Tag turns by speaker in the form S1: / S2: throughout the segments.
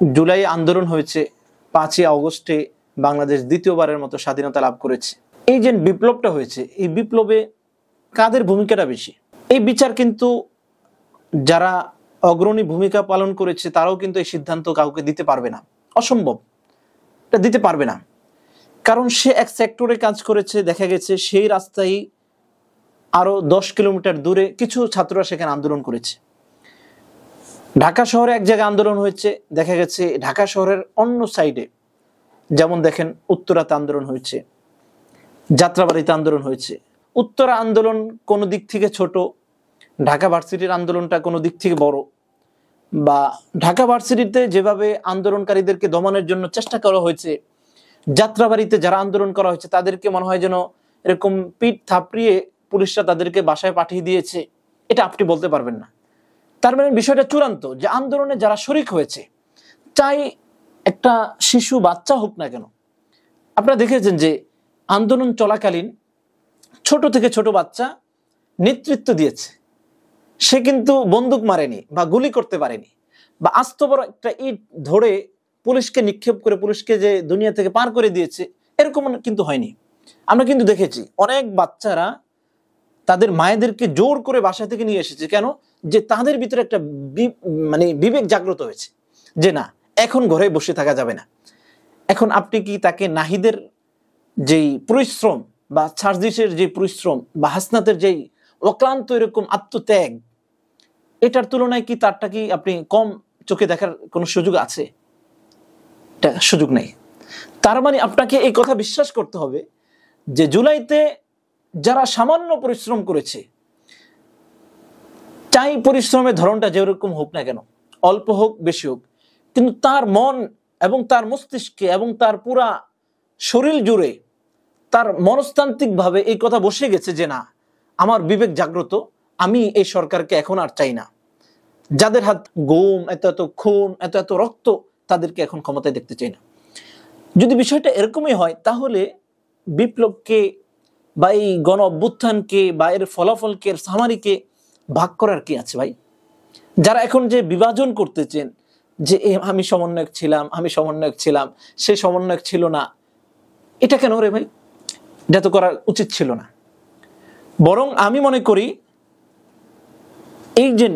S1: জুলাই আন্দোলন হয়েছে, 5ই আগস্টে বাংলাদেশ দ্বিতীয়বারের মতো স্বাধীনতা লাভ করেছে। এই যে বিপ্লবটা হয়েছে, এই বিপ্লবে কাদের ভূমিকাটা বেশি, এই বিচার কিন্তু যারা অগ্রণী ভূমিকা পালন করেছে তারাও কিন্তু এই সিদ্ধান্ত কাউকে দিতে পারবে না, অসম্ভব, এটা দিতে পারবে না। কারণ সে এক সেক্টরে কাজ করেছে, দেখা গেছে সেই রাস্তায় আরো 10 কিলোমিটার দূরে কিছু ছাত্ররা সেখানে আন্দোলন করেছে। ঢাকা শহরে এক জায়গায় আন্দোলন হয়েছে, দেখা গেছে ঢাকা শহরের অন্য সাইডে, যেমন দেখেন উত্তরাতে আন্দোলন হয়েছে, যাত্রাবাড়িতে আন্দোলন হয়েছে। উত্তরা আন্দোলন কোনো দিক থেকে ছোট, ঢাকা ভার্সিটির আন্দোলনটা কোনো দিক থেকে বড়। বা ঢাকা ভার্সিটিতে যেভাবে আন্দোলনকারীদেরকে দমনের জন্য চেষ্টা করা হয়েছে, যাত্রাবাড়িতে যারা আন্দোলন করা হয়েছে তাদেরকে মনে হয় যেন এরকম পিঠ থাপড়িয়ে পুলিশরা তাদেরকে বাসায় পাঠিয়ে দিয়েছে, এটা আপনি বলতে পারবেন না। তার মানে বিষয়টা চূড়ান্ত যে আন্দোলনে যারা শরিক হয়েছে, চাই একটা শিশু বাচ্চা হোক না কেন, আপনারা দেখেছেন যে আন্দোলন চলাকালীন ছোট থেকে ছোট বাচ্চা নেতৃত্ব দিয়েছে, সে কিন্তু বন্দুক মারেনি বা গুলি করতে পারেনি, বা আস্ত বড় একটা ইট ধরে পুলিশকে নিক্ষেপ করে পুলিশকে যে দুনিয়া থেকে পার করে দিয়েছে, এরকম কিন্তু হয়নি। আমরা কিন্তু দেখেছি অনেক বাচ্চারা তাদের মায়েদেরকে জোর করে বাসা থেকে নিয়ে এসেছে, কেন? যে তাদের ভিতরে একটা বিবেক জাগ্রত হয়েছে যে না, এখন ঘরে বসে থাকা যাবে না। এখন আপনি কি তাকে নাহিদের যেই পরিশ্রম বা সার্জিসের যে পরিশ্রম বা হাসনাতের যেই অক্লান্ত এরকম আত্মত্যাগ, এটার তুলনায় কি তারটা কি আপনি কম চোখে দেখার কোনো সুযোগ আছে? এটা সুযোগ নেই। তার মানে আপনাকে এই কথা বিশ্বাস করতে হবে যে জুলাইতে যারা সামান্য পরিশ্রম করেছে, চাই পরিশ্রমের ধরনটা যেরকম হোক না কেন, অল্প হোক বেশি হোক, কিন্তু তার মন এবং তার মস্তিষ্কে এবং তার পুরা শরীর জুড়ে তার মনস্তান্ত্রিক ভাবে এই কথা বসে গেছে যে না, আমার বিবেক জাগ্রত, আমি এই সরকারকে এখন আর চাই না। যাদের হাত গুম, এত এত খুন, এত এত রক্ত, তাদেরকে এখন ক্ষমতায় দেখতে চাই না। যদি বিষয়টা এরকমই হয়, তাহলে বিপ্লবকে বা এই গণ অভ্যুত্থানকে বা এর ফলাফলকে, এর সামারিকে ভাগ করার কি আছে ভাই? যারা এখন যে বিভাজন করতেছেন যে আমি সমন্বয়ক ছিলাম, আমি সমন্বয়ক ছিলাম, সে সমন্বয়ক ছিল না, এটা কেন রে ভাই? এটা তো করা উচিত ছিল না। বরং আমি মনে করি এই যে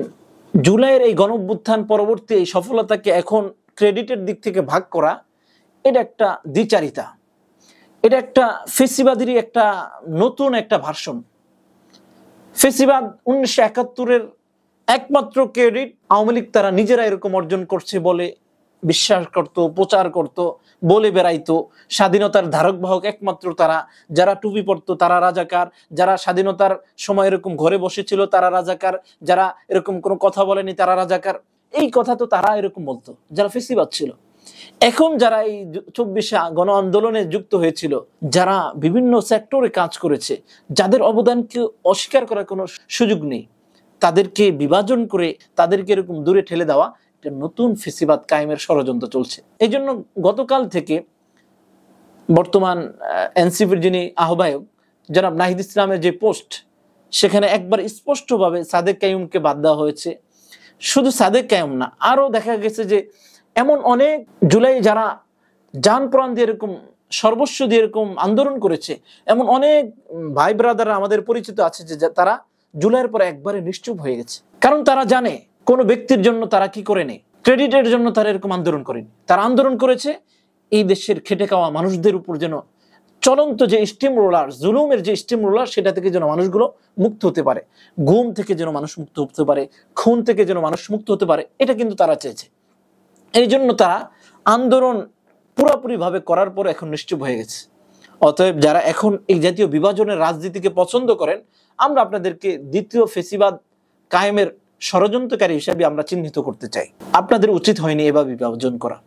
S1: জুলাইয়ের এই গণঅভ্যুত্থান পরবর্তী এই সফলতাকে এখন ক্রেডিটের দিক থেকে ভাগ করা, এটা একটা দ্বিচারিতা, এটা একটা ফেসিবাদেরই একটা নতুন একটা ভার্সন। ফেসিবাদ 1971-এর একমাত্র ক্রেডিট আওয়ামী লীগ তারা নিজেরা এরকম অর্জন করছে বলে বিশ্বাস করত, প্রচার করত, বলে বেড়াইতো স্বাধীনতার ধারক বাহক একমাত্র তারা, যারা টুপি পরতো তারা রাজাকার, যারা স্বাধীনতার সময় এরকম ঘরে বসেছিল তারা রাজাকার, যারা এরকম কোনো কথা বলেনি তারা রাজাকার। এই কথা তো তারা এরকম বলতো যারা ফেসিবাদ ছিল। এখন যারা এই 24 গণ আন্দোলনে যুক্ত হয়েছিল, যারা বিভিন্ন সেক্টরে কাজ করেছে, যাদের অবদানকে অস্বীকার করার কোনো সুযোগ নেই, তাদেরকে বিভাজন করে তাদেরকে এরকম দূরে ঠেলে দেওয়া, এটা নতুন ফেসিবাদ কায়েমের ষড়যন্ত্র চলছে। এই জন্য গতকাল থেকে বর্তমান এনসিপির যিনি আহ্বায়ক জনাব নাহিদ ইসলামের যে পোস্ট, সেখানে একবার স্পষ্টভাবে সাদেক কাইয়ুমকে বাদ দেওয়া হয়েছে। শুধু সাদেক কাইয়ুম না, আরো দেখা গেছে যে এমন অনেক জুলাই যারা জান প্রাণ দিয়ে এরকম সর্বস্ব দিয়ে এরকম আন্দোলন করেছে, এমন অনেক ভাই ব্রাদাররা আমাদের পরিচিত আছে যে তারা জুলাইয়ের পর একবারে নিশ্চুপ হয়ে গেছে। কারণ তারা জানে কোনো ব্যক্তির জন্য তারা কি করে নেই, ক্রেডিটের জন্য তারা এরকম আন্দোলন করেনি। তারা আন্দোলন করেছে এই দেশের খেটে খাওয়া মানুষদের উপর যেন চলন্ত যে স্টিম রোলার, জুলুমের যে স্টিম রোলার, সেটা থেকে যেন মানুষগুলো মুক্ত হতে পারে, গুম থেকে যেন মানুষ মুক্ত হতে পারে, খুন থেকে যেন মানুষ মুক্ত হতে পারে, এটা কিন্তু তারা চেয়েছে। এই জন্য তারা আন্দোলন পুরোপুরি ভাবে করার পর এখন নিশ্চুপ হয়ে গেছে। অতএব যারা এখন এই জাতীয় বিভাজনের রাজনীতিকে পছন্দ করেন, আমরা আপনাদেরকে দ্বিতীয় ফেসিবাদ কায়েমের ষড়যন্ত্রকারী হিসেবে আমরা চিহ্নিত করতে চাই। আপনাদের উচিত হয়নি এভাবে বিভাজন করা,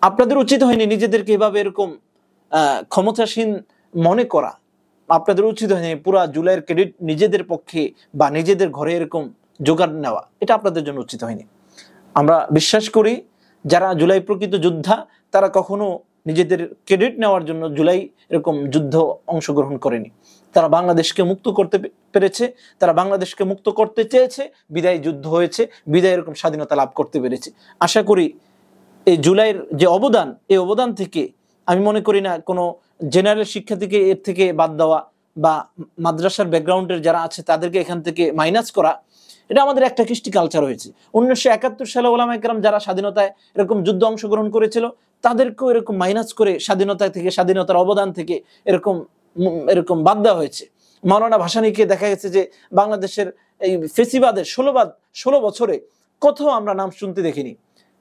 S1: আপনাদের উচিত হয়নি নিজেদেরকে এভাবে এরকম ক্ষমতাসীন মনে করা, আপনাদের উচিত হয়নি পুরা জুলাইয়ের ক্রেডিট নিজেদের পক্ষে বা নিজেদের ঘরে এরকম জোগাড় নেওয়া, এটা আপনাদের জন্য উচিত হয়নি। আমরা বিশ্বাস করি যারা জুলাই প্রকৃত যোদ্ধা, তারা কখনো নিজেদের ক্রেডিট নেওয়ার জন্য জুলাই এরকম যুদ্ধ অংশগ্রহণ করেনি। তারা বাংলাদেশকে মুক্ত করতে পেরেছে, তারা বাংলাদেশকে মুক্ত করতে চেয়েছে, বিদায় যুদ্ধ হয়েছে, বিদায় এরকম স্বাধীনতা লাভ করতে পেরেছে। আশা করি এই জুলাইয়ের যে অবদান, এই অবদান থেকে আমি মনে করি না কোনো জেনারেল শিক্ষার্থীকে এর থেকে বাদ দেওয়া বা মাদ্রাসার ব্যাকগ্রাউন্ডের যারা আছে তাদেরকে এখান থেকে মাইনাস করা, এটা আমাদের একটা কৃষ্টি কালচার হয়েছে। 1971 সালে ওলামায়ে কেরাম যারা স্বাধীনতায় এরকম যুদ্ধ অংশগ্রহণ করেছিল তাদেরকেও এরকম মাইনাস করে স্বাধীনতা থেকে, স্বাধীনতার অবদান থেকে এরকম এরকম বাদ দেওয়া হয়েছে। মাওলানা ভাসানীকে দেখা গেছে যে বাংলাদেশের এই ফেসিবাদের 16 বছরে কোথাও আমরা নাম শুনতে দেখিনি,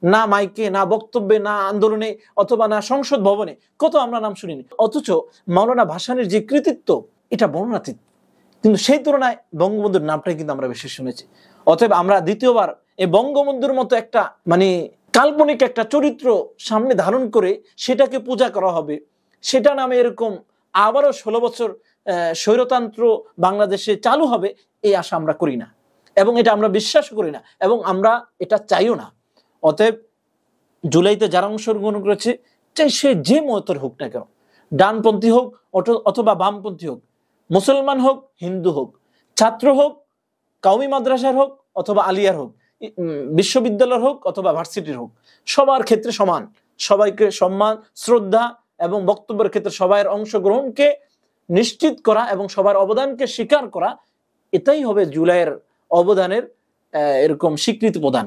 S1: না মাইকে, না বক্তব্যে, না আন্দোলনে, অথবা না সংসদ ভবনে, কোথাও আমরা নাম শুনিনি। অথচ মাওলানা ভাসানীর যে কৃতিত্ব এটা বর্ণনাতীত, কিন্তু সেই তুলনায় বঙ্গবন্ধুর নামটাই কিন্তু আমরা বেশি শুনেছি। অতএব আমরা দ্বিতীয়বার এই বঙ্গবন্ধুর মতো একটা মানে কাল্পনিক একটা চরিত্র সামনে ধারণ করে সেটাকে পূজা করা হবে, সেটা নামে এরকম আবারও 16 বছর স্বৈরতন্ত্র বাংলাদেশে চালু হবে, এই আশা আমরা করি না এবং এটা আমরা বিশ্বাস করি না এবং আমরা এটা চাইও না। অতএব জুলাইতে যারা অংশগ্রহণ করেছে, চাই সে যে মতের হোক না কেন, ডানপন্থী হোক অথবা বামপন্থী হোক, মুসলমান হোক, হিন্দু হোক, ছাত্র হোক, কওমি মাদ্রাসার হোক অথবা আলিয়ার হোক, বিশ্ববিদ্যালয়ের হোক অথবা ভার্সিটির হোক, সবার ক্ষেত্রে সমান, সবাইকে সম্মান, শ্রদ্ধা এবং বক্তব্যের ক্ষেত্রে সবার অংশগ্রহণকে নিশ্চিত করা এবং সবার অবদানকে স্বীকার করা, এটাই হবে জুলাইয়ের অবদানের এরকম স্বীকৃতি প্রদান।